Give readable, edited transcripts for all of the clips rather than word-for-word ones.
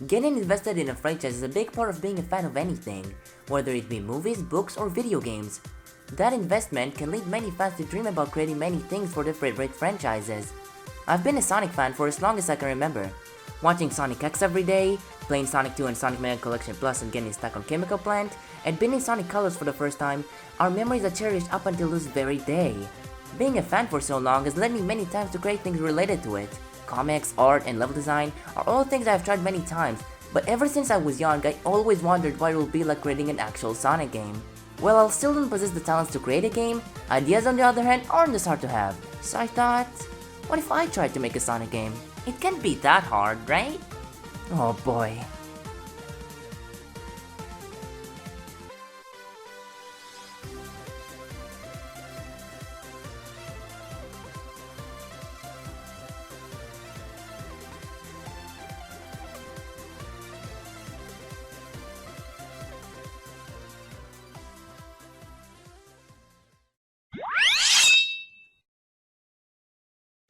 Getting invested in a franchise is a big part of being a fan of anything, whether it be movies, books, or video games. That investment can lead many fans to dream about creating many things for their favorite franchises. I've been a Sonic fan for as long as I can remember. Watching Sonic X every day, playing Sonic 2 and Sonic Mega Collection Plus and getting stuck on Chemical Plant, and being in Sonic Colors for the first time are memories I cherish up until this very day. Being a fan for so long has led me many times to create things related to it. Comics, art, and level design are all things I have tried many times, but ever since I was young I always wondered what it would be like creating an actual Sonic game. Well, I still don't possess the talents to create a game, ideas on the other hand aren't as hard to have, so I thought, what if I tried to make a Sonic game? It can't be that hard, right? Oh boy.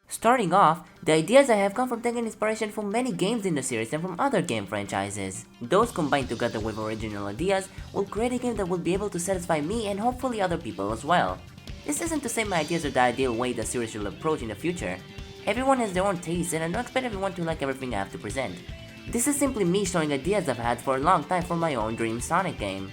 Starting off, the ideas I have come from taking inspiration from many games in the series and from other game franchises. Those combined together with original ideas will create a game that will be able to satisfy me and hopefully other people as well. This isn't to say my ideas are the ideal way the series will approach in the future. Everyone has their own taste and I don't expect everyone to like everything I have to present. This is simply me showing ideas I've had for a long time for my own dream Sonic game.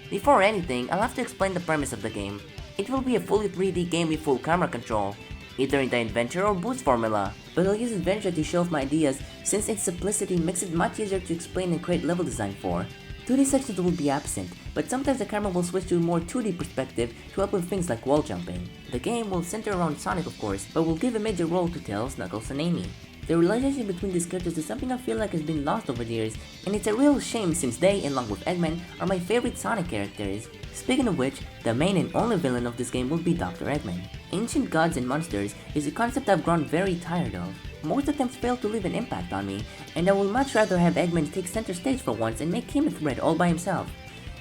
Before anything, I'll have to explain the premise of the game. It will be a fully 3D game with full camera control, either in the adventure or boost formula, but I'll use adventure to show off my ideas since its simplicity makes it much easier to explain and create level design for. 2D sections will be absent, but sometimes the camera will switch to a more 2D perspective to help with things like wall jumping. The game will center around Sonic of course, but will give a major role to Tails, Knuckles, and Amy. The relationship between these characters is something I feel like has been lost over the years, and it's a real shame since they, along with Eggman, are my favorite Sonic characters. Speaking of which, the main and only villain of this game will be Dr. Eggman. Ancient gods and monsters is a concept I've grown very tired of. Most attempts fail to leave an impact on me, and I would much rather have Eggman take center stage for once and make him a threat all by himself.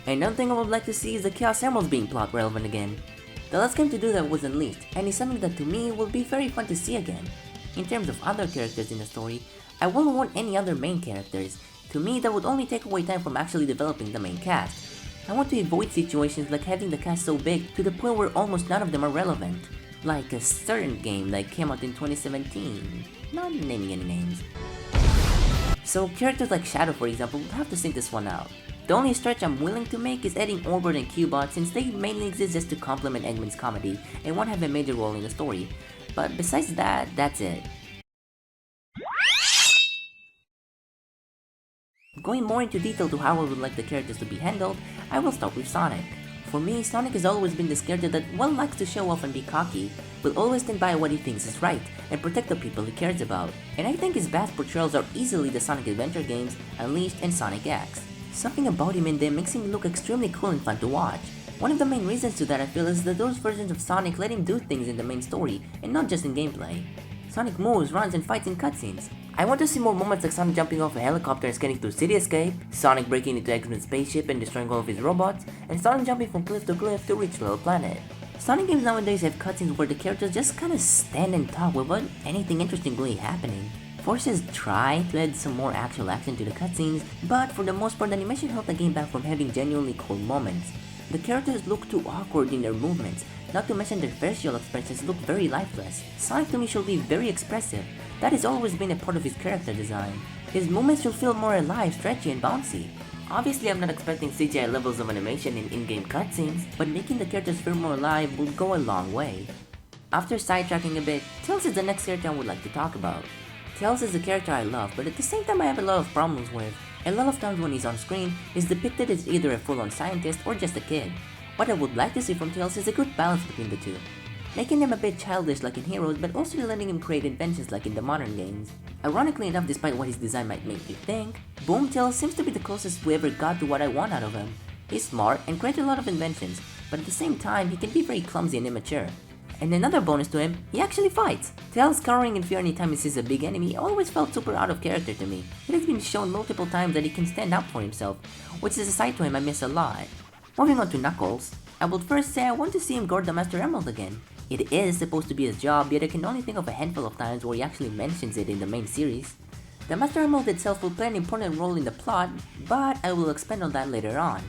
Another thing I would like to see is the Chaos Emeralds being plot relevant again. The last game to do that was Unleashed, and it's something that to me will be very fun to see again. In terms of other characters in the story, I wouldn't want any other main characters. To me, that would only take away time from actually developing the main cast. I want to avoid situations like having the cast so big to the point where almost none of them are relevant. Like a certain game that came out in 2017, not naming any names. So characters like Shadow for example would have to think this one out. The only stretch I'm willing to make is adding Orbit and Cubot since they mainly exist just to complement Eggman's comedy and won't have a major role in the story. But besides that, that's it. Going more into detail to how I would like the characters to be handled, I will start with Sonic. For me, Sonic has always been this character that while likes to show off and be cocky, will always stand by what he thinks is right and protect the people he cares about. And I think his best portrayals are easily the Sonic Adventure games, Unleashed and Sonic X. Something about him in them makes him look extremely cool and fun to watch. One of the main reasons to that I feel is that those versions of Sonic let him do things in the main story and not just in gameplay. Sonic moves, runs, and fights in cutscenes. I want to see more moments like Sonic jumping off a helicopter and scanning through City Escape, Sonic breaking into Eggman's spaceship and destroying all of his robots, and Sonic jumping from cliff to cliff to reach Little Planet. Sonic games nowadays have cutscenes where the characters just kinda stand and talk without anything interesting really happening. Forces try to add some more actual action to the cutscenes, but for the most part the animation held the game back from having genuinely cool moments. The characters look too awkward in their movements, not to mention their facial expressions look very lifeless. Sonic to me should be very expressive. That has always been a part of his character design. His movements should feel more alive, stretchy, and bouncy. Obviously I'm not expecting CGI levels of animation in in-game cutscenes, but making the characters feel more alive will go a long way. After sidetracking a bit, Tails is the next character I would like to talk about. Tails is a character I love, but at the same time I have a lot of problems with. A lot of times when he's on screen, he's depicted as either a full-on scientist or just a kid. What I would like to see from Tails is a good balance between the two. Making him a bit childish like in Heroes, but also letting him create inventions like in the modern games. Ironically enough, despite what his design might make you think, Boom Tails seems to be the closest we ever got to what I want out of him. He's smart and creates a lot of inventions, but at the same time he can be very clumsy and immature. And another bonus to him, he actually fights. Tails cowering in fear anytime he sees a big enemy always felt super out of character to me. It has been shown multiple times that he can stand up for himself, which is a side to him I miss a lot. Moving on to Knuckles, I would first say I want to see him guard the Master Emerald again. It is supposed to be his job, yet I can only think of a handful of times where he actually mentions it in the main series. The Master Emerald itself will play an important role in the plot, but I will expand on that later on.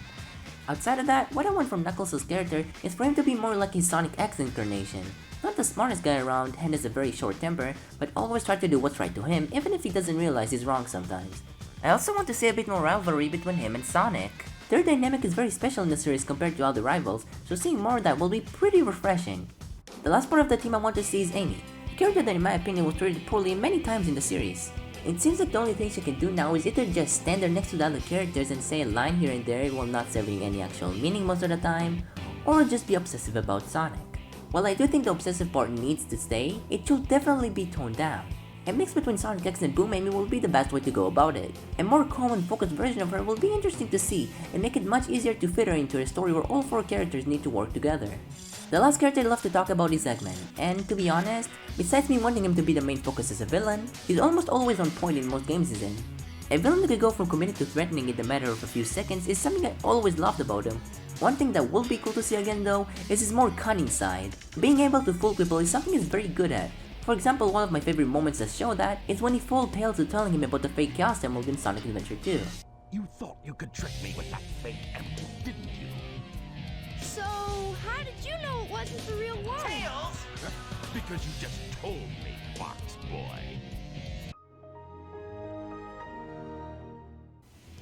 Outside of that, what I want from Knuckles' character is for him to be more like his Sonic X incarnation. Not the smartest guy around and has a very short temper, but always try to do what's right to him even if he doesn't realize he's wrong sometimes. I also want to see a bit more rivalry between him and Sonic. Their dynamic is very special in the series compared to other rivals, so seeing more of that will be pretty refreshing. The last part of the team I want to see is Amy, a character that in my opinion was treated poorly many times in the series. It seems like the only thing she can do now is either just stand there next to the other characters and say a line here and there while not serving any actual meaning most of the time, or just be obsessive about Sonic. While I do think the obsessive part needs to stay, it should definitely be toned down. A mix between Sonic X and Boom Amy will be the best way to go about it. A more calm and focused version of her will be interesting to see and make it much easier to fit her into a story where all four characters need to work together. The last character I'd love to talk about is Eggman, and to be honest, besides me wanting him to be the main focus as a villain, he's almost always on point in most games he's in. A villain that could go from committed to threatening in the matter of a few seconds is something I always loved about him. One thing that will be cool to see again though is his more cunning side. Being able to fool people is something he's very good at. For example, one of my favorite moments that show that is when he fooled Tails to telling him about the fake Chaos Emerald in Sonic Adventure 2. You thought you could trick me with that fake emerald, didn't you? So, how did you know it wasn't the real one? Tails! Because you just told me, Fox Boy.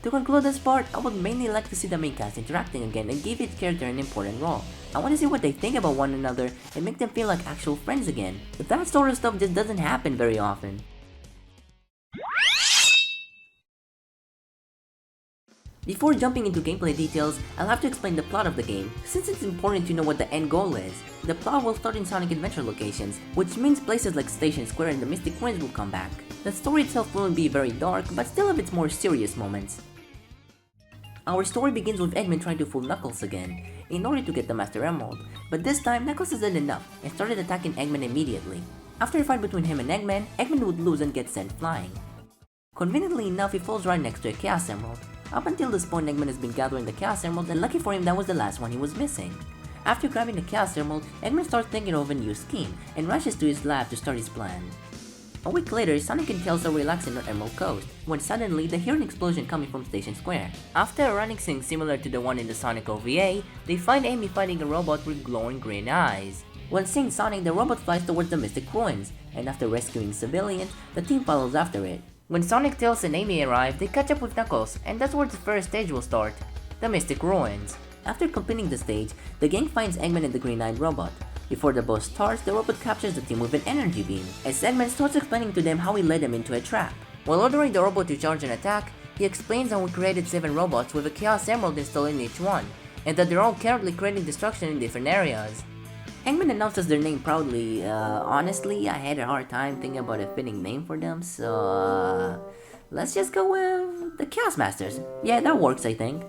To conclude this part, I would mainly like to see the main cast interacting again and give each character an important role. I want to see what they think about one another and make them feel like actual friends again. But that sort of stuff just doesn't happen very often. Before jumping into gameplay details, I'll have to explain the plot of the game, since it's important to know what the end goal is. The plot will start in Sonic Adventure locations, which means places like Station Square and the Mystic Ruins will come back. The story itself won't be very dark, but still have its more serious moments. Our story begins with Eggman trying to fool Knuckles again, in order to get the Master Emerald, but this time Knuckles has done enough and started attacking Eggman immediately. After a fight between him and Eggman, Eggman would lose and get sent flying. Conveniently enough, he falls right next to a Chaos Emerald. Up until this point, Eggman has been gathering the Chaos Emeralds, and lucky for him that was the last one he was missing. After grabbing the Chaos Emerald, Eggman starts thinking of a new scheme, and rushes to his lab to start his plan. A week later, Sonic and Tails are relaxing on Emerald Coast, when suddenly they hear an explosion coming from Station Square. After a running scene similar to the one in the Sonic OVA, they find Amy fighting a robot with glowing green eyes. When seeing Sonic, the robot flies towards the Mystic Ruins, and after rescuing civilians, the team follows after it. When Sonic, Tails, and Amy arrive, they catch up with Knuckles, and that's where the first stage will start, the Mystic Ruins. After completing the stage, the gang finds Eggman and the green-eyed robot. Before the boss starts, the robot captures the team with an energy beam, as Eggman starts explaining to them how he led them into a trap. While ordering the robot to charge an attack, he explains how we created 7 robots with a Chaos Emerald installed in each one, and that they're all currently creating destruction in different areas. Eggman announces their name proudly. Honestly, I had a hard time thinking about a fitting name for them, so let's just go with the Chaos Masters. Yeah, that works, I think.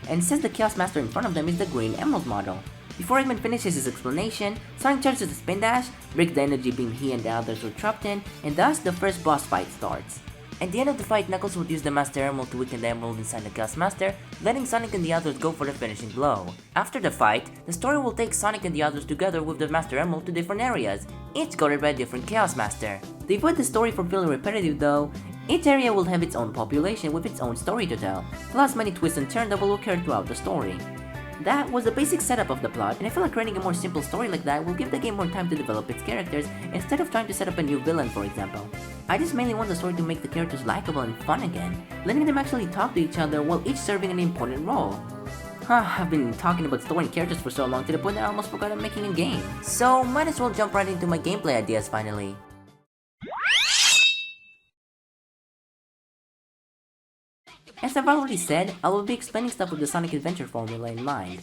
And since the Chaos Master in front of them is the Green Emerald model. Before Eggman finishes his explanation, Sonic charges the spin dash, breaks the energy beam he and the others were trapped in, and thus the first boss fight starts. At the end of the fight, Knuckles would use the Master Emerald to weaken the emerald inside the Chaos Master, letting Sonic and the others go for the finishing blow. After the fight, the story will take Sonic and the others together with the Master Emerald to different areas, each guarded by a different Chaos Master. To avoid the story from feeling repetitive though, each area will have its own population with its own story to tell, plus many twists and turns that will occur throughout the story. That was the basic setup of the plot, and I feel like writing a more simple story like that will give the game more time to develop its characters instead of trying to set up a new villain, for example. I just mainly want the story to make the characters likable and fun again, letting them actually talk to each other while each serving an important role. I've been talking about story and characters for so long to the point that I almost forgot I'm making a game. So might as well jump right into my gameplay ideas finally. As I've already said, I will be explaining stuff with the Sonic Adventure formula in mind.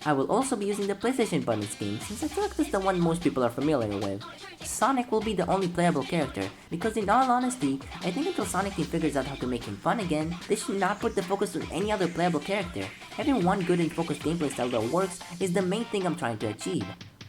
I will also be using the PlayStation button scheme since I feel like that's the one most people are familiar with. Sonic will be the only playable character, because in all honesty, I think until Sonic Team figures out how to make him fun again, they should not put the focus on any other playable character. Having one good and focused gameplay style that works is the main thing I'm trying to achieve.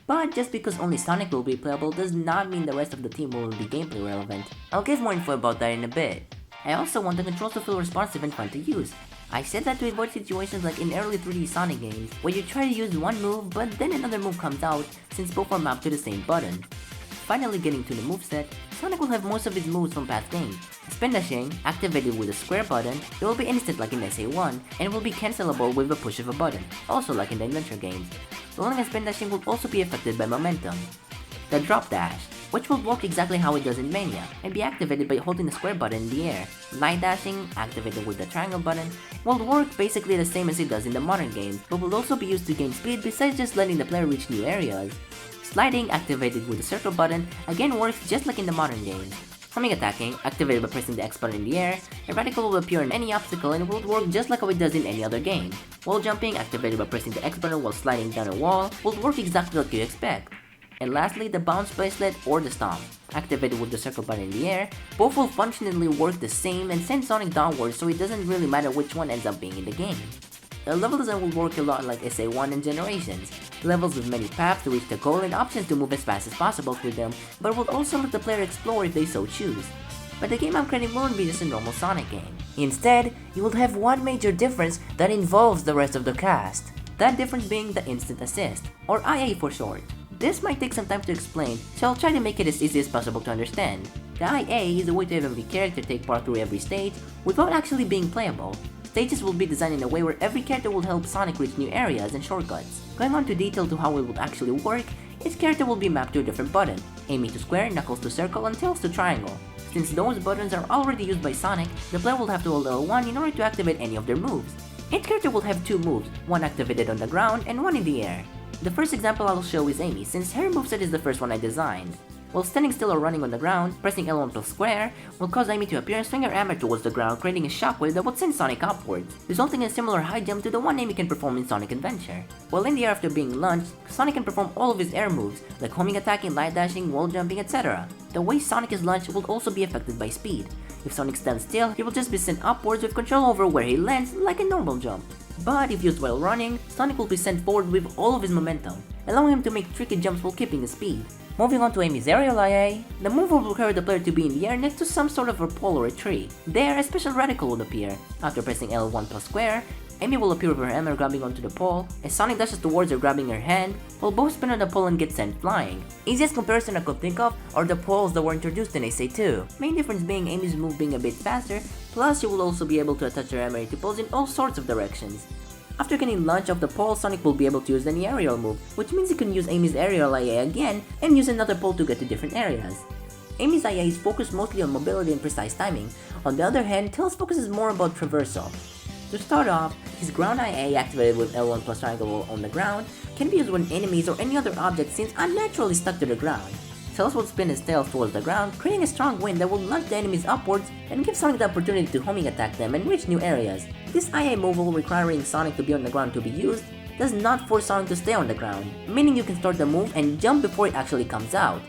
But just because only Sonic will be playable does not mean the rest of the team will be gameplay relevant. I'll give more info about that in a bit. I also want the controls to feel responsive and fun to use. I said that to avoid situations like in early 3D Sonic games, where you try to use one move but then another move comes out since both are mapped to the same button. finally getting to the moveset, Sonic will have most of his moves from past games. Spin dashing, activated with a square button, it will be instant like in SA1, and will be cancelable with a push of a button, also like in the adventure games. Rolling and spin dashing will also be affected by momentum. The drop dash, which will work exactly how it does in Mania, and be activated by holding the square button in the air. Light dashing, activated with the triangle button, will work basically the same as it does in the modern games, but will also be used to gain speed besides just letting the player reach new areas. Sliding, activated with the circle button, again works just like in the modern games. Homing attacking, activated by pressing the X button in the air, a radical will appear on any obstacle and will work just like how it does in any other game. Wall jumping, activated by pressing the X button while sliding down a wall, will work exactly like you expect. And lastly, the bounce bracelet or the stomp. Activated with the circle button in the air, both will functionally work the same and send Sonic downwards, so it doesn't really matter which one ends up being in the game. The level design will work a lot like SA1 and Generations. Levels with many paths to reach the goal and options to move as fast as possible through them, but will also let the player explore if they so choose. But the game I'm creating won't be just a normal Sonic game. Instead, you will have one major difference that involves the rest of the cast. That difference being the instant assist, or IA for short. This might take some time to explain, so I'll try to make it as easy as possible to understand. The IA is a way to have every character take part through every stage without actually being playable. Stages will be designed in a way where every character will help Sonic reach new areas and shortcuts. Going on to detail to how it will actually work, each character will be mapped to a different button, Amy to square, Knuckles to circle, and Tails to triangle. Since those buttons are already used by Sonic, the player will have to hold L1 in order to activate any of their moves. Each character will have two moves, one activated on the ground and one in the air. The first example I'll show is Amy, since her moveset is the first one I designed. While standing still or running on the ground, pressing L1 plus square will cause Amy to appear and swing her hammer towards the ground, creating a shockwave that would send Sonic upwards, resulting in a similar high jump to the one Amy can perform in Sonic Adventure. While in the air after being launched, Sonic can perform all of his air moves, like homing attacking, light dashing, wall jumping, etc. The way Sonic is launched will also be affected by speed. If Sonic stands still, he will just be sent upwards with control over where he lands, like a normal jump. But if used while running, Sonic will be sent forward with all of his momentum, allowing him to make tricky jumps while keeping his speed. Moving on to Amy's aerial IA, the move will require the player to be in the air next to some sort of a pole or a tree. There, a special radical will appear. After pressing L1 plus square, Amy will appear with her hammer grabbing onto the pole, as Sonic dashes towards her grabbing her hand, while both spin on the pole and get sent flying. Easiest comparison I could think of are the poles that were introduced in SA2, main difference being Amy's move being a bit faster, plus she will also be able to attach her hammer to poles in all sorts of directions. After getting launched off the pole, Sonic will be able to use any aerial move, which means he can use Amy's aerial IA again and use another pole to get to different areas. Amy's IA is focused mostly on mobility and precise timing. On the other hand, Tails focuses more about traversal. To start off, his ground IA activated with L1 plus triangle on the ground can be used when enemies or any other object seems unnaturally stuck to the ground. Tails will spin his tail towards the ground, creating a strong wind that will launch the enemies upwards and give Sonic the opportunity to homing attack them and reach new areas. This IA move, while requiring Sonic to be on the ground to be used, does not force Sonic to stay on the ground, meaning you can start the move and jump before it actually comes out,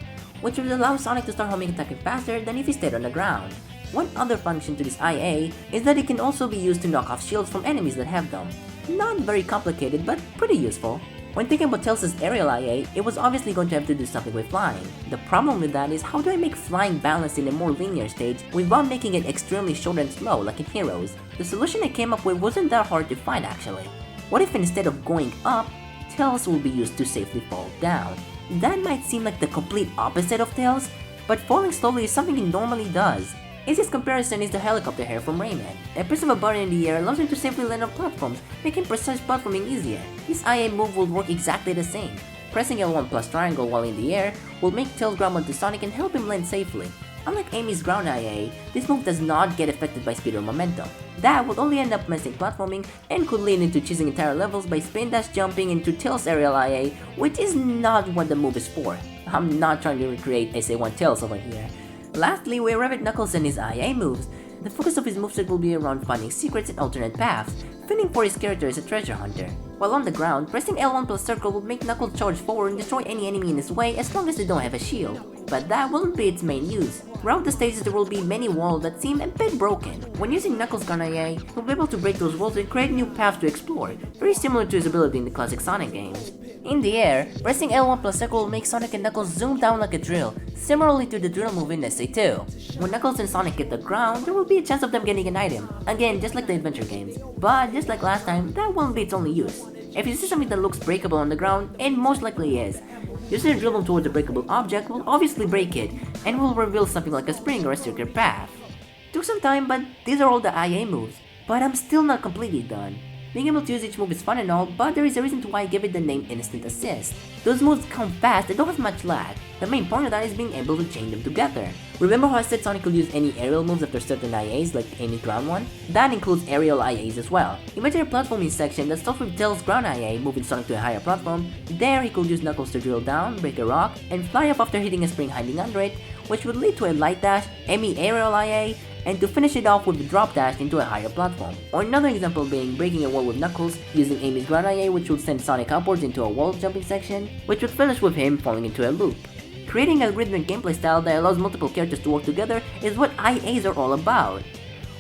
which will allow Sonic to start homing attacking faster than if he stayed on the ground. One other function to this IA is that it can also be used to knock off shields from enemies that have them. Not very complicated, but pretty useful. When thinking about Tails' aerial IA, it was obviously going to have to do something with flying. The problem with that is, how do I make flying balanced in a more linear stage without making it extremely short and slow like in Heroes? The solution I came up with wasn't that hard to find actually. What if instead of going up, Tails will be used to safely fall down? That might seem like the complete opposite of Tails, but falling slowly is something he normally does. Easiest comparison is the helicopter hair from Rayman. A press of a button in the air allows him to safely land on platforms, making precise platforming easier. This IA move will work exactly the same. Pressing L1 plus triangle while in the air will make Tails grab onto Sonic and help him land safely. Unlike Amy's ground IA, this move does not get affected by speed or momentum. That would only end up messing platforming and could lead into cheesing entire levels by spin dash jumping into Tails' aerial IA, which is not what the move is for. I'm not trying to recreate SA1 Tails over here. Lastly, we arrive at Knuckles and his IA moves. The focus of his moveset will be around finding secrets and alternate paths, fitting for his character as a treasure hunter. While on the ground, pressing L1 plus circle will make Knuckles charge forward and destroy any enemy in his way as long as they don't have a shield. But that won't be its main use. Throughout the stages there will be many walls that seem a bit broken. When using Knuckles' gun IA, he'll be able to break those walls and create new paths to explore, very similar to his ability in the classic Sonic games. In the air, pressing L1 plus circle will make Sonic and Knuckles zoom down like a drill, similarly to the drill move in SA2. When Knuckles and Sonic hit the ground, there will be a chance of them getting an item, again just like the adventure games. But just like last time, that won't be its only use. If you see something that looks breakable on the ground, it most likely is. Using a drill them towards a breakable object will obviously break it, and will reveal something like a spring or a circular path. Took some time, but these are all the IA moves, but I'm still not completely done. Being able to use each move is fun and all, but there is a reason to why I give it the name Instant Assist. Those moves come fast and don't have much lag. The main point of that is being able to chain them together. Remember how I said Sonic could use any aerial moves after certain IAs, like any ground one? That includes aerial IAs as well. Imagine a platforming section that starts with Tails' ground IA, moving Sonic to a higher platform. There he could use Knuckles to drill down, break a rock, and fly up after hitting a spring hiding under it, which would lead to a light dash, Amy aerial IA, and to finish it off with a drop dash into a higher platform. Or another example being breaking a wall with Knuckles, using Amy's ground IA, which would send Sonic upwards into a wall jumping section, which would finish with him falling into a loop. Creating a rhythmic gameplay style that allows multiple characters to work together is what IAs are all about.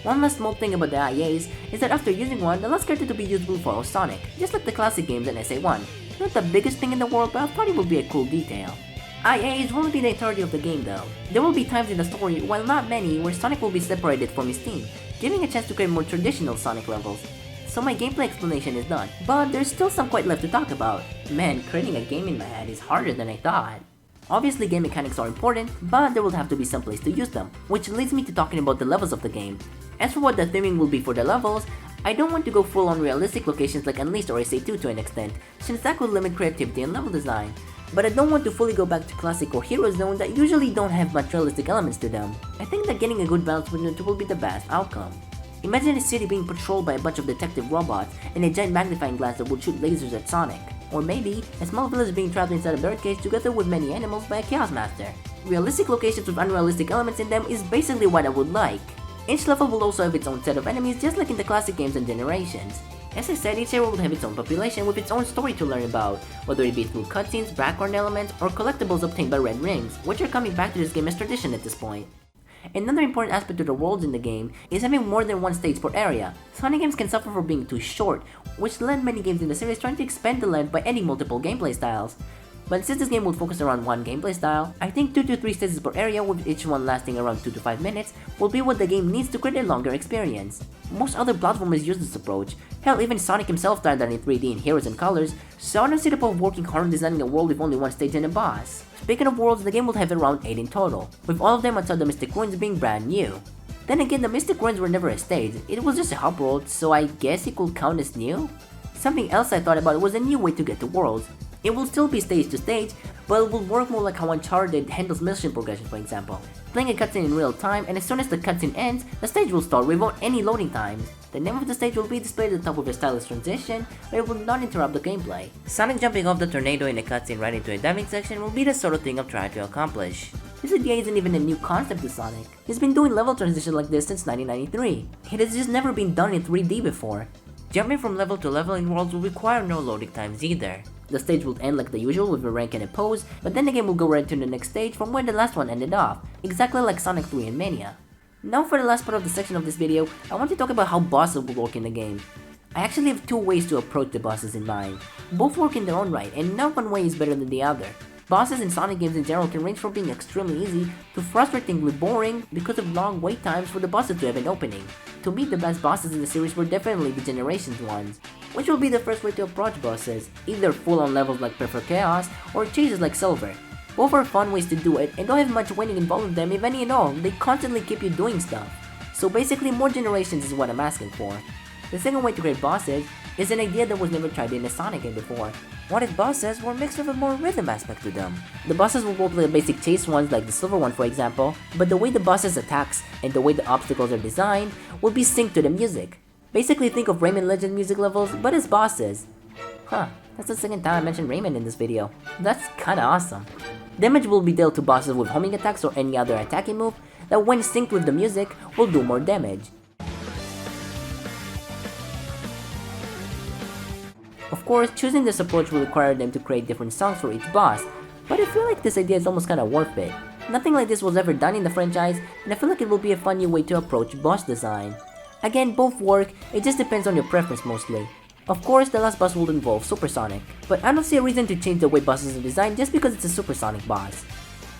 One last small thing about the IAs is that after using one, the last character to be used will follow Sonic, just like the classic games in SA1. Not the biggest thing in the world, but I thought it would be a cool detail. IAs won't be the entirety of the game though. There will be times in the story, while not many, where Sonic will be separated from his team, giving a chance to create more traditional Sonic levels. So my gameplay explanation is done, but there's still some quite left to talk about. Man, creating a game in my head is harder than I thought. Obviously game mechanics are important, but there will have to be some place to use them, which leads me to talking about the levels of the game. As for what the theming will be for the levels, I don't want to go full on realistic locations like Unleashed or SA2 to an extent, since that could limit creativity and level design. But I don't want to fully go back to classic or hero zone that usually don't have much realistic elements to them. I think that getting a good balance between the two will be the best outcome. Imagine a city being patrolled by a bunch of detective robots and a giant magnifying glass that would shoot lasers at Sonic. Or maybe, a small village being trapped inside a birdcage together with many animals by a Chaos Master. Realistic locations with unrealistic elements in them is basically what I would like. Each level will also have its own set of enemies just like in the classic games and Generations. As I said, each area will have its own population with its own story to learn about, whether it be through cutscenes, background elements, or collectibles obtained by Red Rings, which are coming back to this game as tradition at this point. Another important aspect of the worlds in the game is having more than one stage per area. Sonic games can suffer for being too short, which led many games in the series trying to expand the length by adding multiple gameplay styles. But since this game will focus around one gameplay style, I think 2 to 3 stages per area with each one lasting around 2 to 5 minutes will be what the game needs to create a longer experience. Most other platformers use this approach, hell even Sonic himself tried that in 3D in Heroes and Colors, so I don't see the point of working hard on designing a world with only one stage and a boss. Speaking of worlds, the game will have around 8 in total, with all of them outside the Mystic Ruins being brand new. Then again, the Mystic Ruins were never a stage, it was just a hub world, so I guess it could count as new? Something else I thought about was a new way to get to worlds. It will still be stage to stage, but it will work more like how Uncharted handles mission progression, for example. Playing a cutscene in real time, and as soon as the cutscene ends, the stage will start without any loading times. The name of the stage will be displayed at the top of a stylish transition, but it will not interrupt the gameplay. Sonic jumping off the tornado in a cutscene right into a diving section will be the sort of thing I'm trying to accomplish. This idea isn't even a new concept to Sonic. He's been doing level transition like this since 1993. It has just never been done in 3D before. Jumping from level to level in worlds will require no loading times either. The stage will end like the usual with a rank and a pose, but then the game will go right to the next stage from where the last one ended off, exactly like Sonic 3 and Mania. Now for the last part of the section of this video, I want to talk about how bosses will work in the game. I actually have 2 ways to approach the bosses in mind. Both work in their own right, and not one way is better than the other. Bosses in Sonic games in general can range from being extremely easy to frustratingly boring because of long wait times for the bosses to have an opening. To me, the best bosses in the series were definitely the Generations ones, which will be the first way to approach bosses, either full-on levels like Perfect Chaos or chases like Silver. Both are fun ways to do it and don't have much winning involved with them if any at all, they constantly keep you doing stuff. So basically more Generations is what I'm asking for. The second way to create bosses is an idea that was never tried in a Sonic game before. What if bosses were mixed with a more rhythm aspect to them? The bosses will both play the basic chase ones like the Silver one for example, but the way the bosses attacks and the way the obstacles are designed will be synced to the music. Basically think of Rayman Legend music levels, but as bosses. Huh, that's the second time I mentioned Rayman in this video. That's kinda awesome. Damage will be dealt to bosses with homing attacks or any other attacking move that when synced with the music will do more damage. Of course, choosing this approach will require them to create different songs for each boss, but I feel like this idea is almost kinda worth it. Nothing like this was ever done in the franchise, and I feel like it will be a fun new way to approach boss design. Again, both work, it just depends on your preference mostly. Of course, the last boss will involve Supersonic, but I don't see a reason to change the way bosses are designed just because it's a Supersonic boss.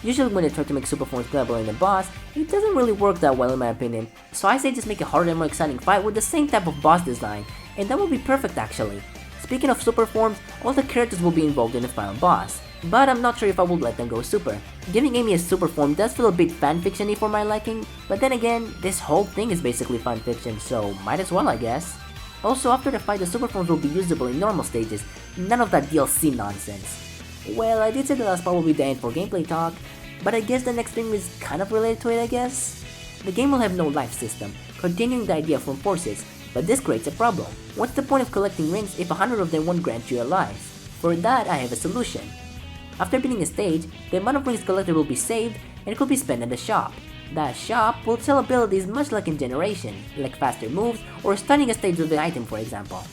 Usually when they try to make super forms playable in a boss, it doesn't really work that well in my opinion, so I say just make a harder and more exciting fight with the same type of boss design, and that will be perfect actually. Speaking of super forms, all the characters will be involved in the final boss. but I'm not sure if I would let them go super. Giving Amy a super form does feel a bit fanfiction-y for my liking, but then again, this whole thing is basically fanfiction, so might as well I guess. Also, after the fight, the super forms will be usable in normal stages, none of that DLC nonsense. Well, I did say the last part will be the end for gameplay talk, but I guess the next thing is kind of related to it I guess. The game will have no life system, continuing the idea from Forces, but this creates a problem. What's the point of collecting rings if 100 of them won't grant you a life? For that, I have a solution. After beating a stage, the amount of rings collected will be saved and it could be spent at the shop. That shop will sell abilities much like in Generation, like faster moves or stunning a stage with the item for example.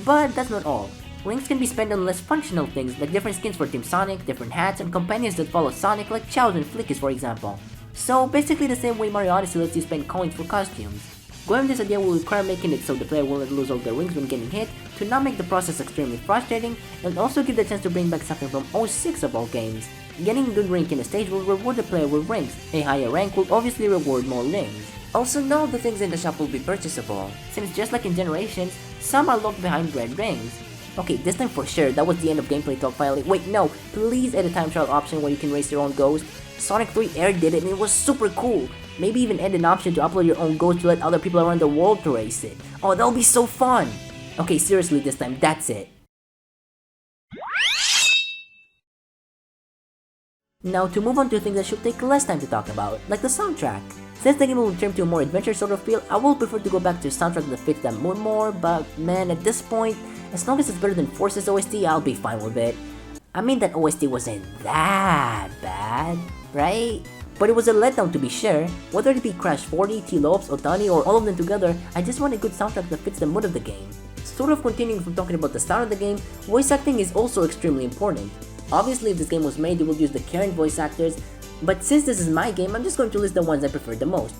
But that's not all. Rings can be spent on less functional things like different skins for Team Sonic, different hats, and companions that follow Sonic like Chows and Flickies for example. So basically the same way Mario Odyssey lets you spend coins for costumes. Going with this idea will require making it so the player won't lose all their rings when getting hit, to not make the process extremely frustrating, and also give the chance to bring back something from 06 of all games. Getting a good rank in a stage will reward the player with rings, a higher rank will obviously reward more rings. Also, none of the things in the shop will be purchasable, since just like in Generations, some are locked behind red rings. Okay, this time for sure, that was the end of gameplay talk finally. Wait, no, please add a time trial option where you can race your own ghost. Sonic 3 Air did it and it was super cool. Maybe even add an option to upload your own ghost to let other people around the world to race it. Oh, that'll be so fun! Okay, seriously this time, that's it. Now to move on to things that should take less time to talk about, like the soundtrack. Since the game will return to a more adventure sort of feel, I will prefer to go back to a soundtrack that fits that mood more, but man, at this point, as long as it's better than Force's OST, I'll be fine with it. I mean that OST wasn't that bad, right? But it was a letdown to be sure. Whether it be Crash 40, T-Lopes, Otani, or all of them together, I just want a good soundtrack that fits the mood of the game. Sort of continuing from talking about the start of the game, voice acting is also extremely important. Obviously if this game was made, they would use the current voice actors, but since this is my game, I'm just going to list the ones I prefer the most.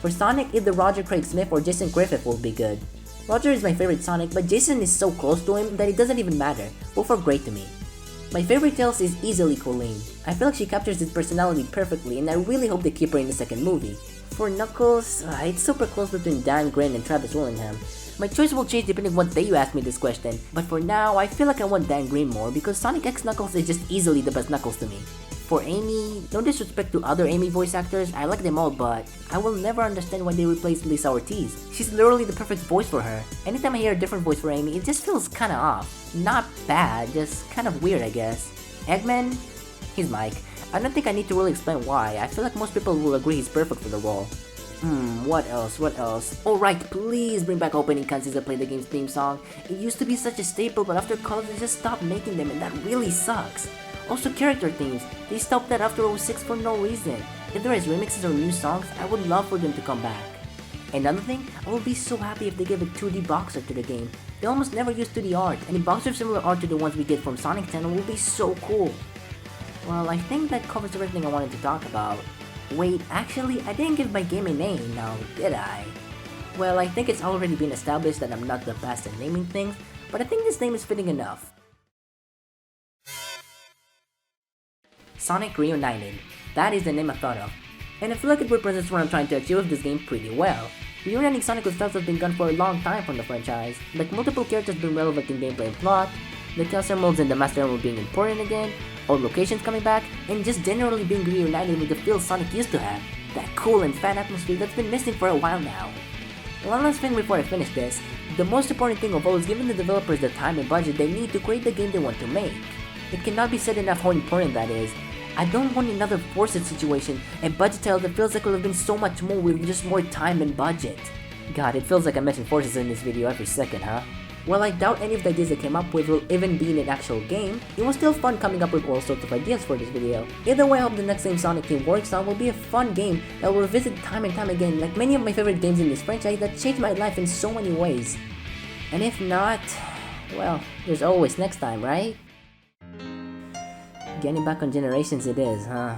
For Sonic, either Roger Craig Smith or Jason Griffith will be good. Roger is my favorite Sonic, but Jason is so close to him that it doesn't even matter. Both are great to me. My favorite Tails is easily Colleen. I feel like she captures his personality perfectly and I really hope they keep her in the second movie. For Knuckles, it's super close between Dan Grin and Travis Willingham. My choice will change depending on what day you ask me this question, but for now, I feel like I want Dan Grin more because Sonic X Knuckles is just easily the best Knuckles to me. For Amy, no disrespect to other Amy voice actors, I like them all, but I will never understand why they replaced Lisa Ortiz. She's literally the perfect voice for her. Anytime I hear a different voice for Amy, it just feels kinda off. Not bad, just kind of weird I guess. Eggman? He's Mike. I don't think I need to really explain why, I feel like most people will agree he's perfect for the role. What else? Oh right, please bring back opening cutscenes that play the game's theme song. It used to be such a staple, but after college they just stopped making them and that really sucks. Also character themes, they stopped that after 06 for no reason. If there is remixes or new songs, I would love for them to come back. Another thing, I would be so happy if they give a 2D box art to the game. They almost never use 2D art, and a box with similar art to the ones we get from Sonic Channel would be so cool. Well, I think that covers everything I wanted to talk about. Wait, actually, I didn't give my game a name now, did I? Well, I think it's already been established that I'm not the best at naming things, but I think this name is fitting enough. Sonic Reunited. That is the name I thought of. And I feel like it represents what I'm trying to achieve with this game pretty well. Reuniting Sonic with Tails has been gone for a long time from the franchise, like multiple characters being relevant in gameplay and plot, the Chaos Emeralds and the Master Emerald being important again, old locations coming back, and just generally being reunited with the feel Sonic used to have. That cool and fun atmosphere that's been missing for a while now. One last thing before I finish this, the most important thing of all is giving the developers the time and budget they need to create the game they want to make. It cannot be said enough how important that is. I don't want another Forced situation, a budget title that feels like it would have been so much more with just more time and budget. God, it feels like I mention Forces in this video every second, huh? While I doubt any of the ideas I came up with will even be in an actual game, it was still fun coming up with all sorts of ideas for this video. Either way, I hope the next game Sonic Team works on will be a fun game that will revisit time and time again like many of my favorite games in this franchise that changed my life in so many ways. And if not, well, there's always next time, right? Getting back on Generations it is, huh?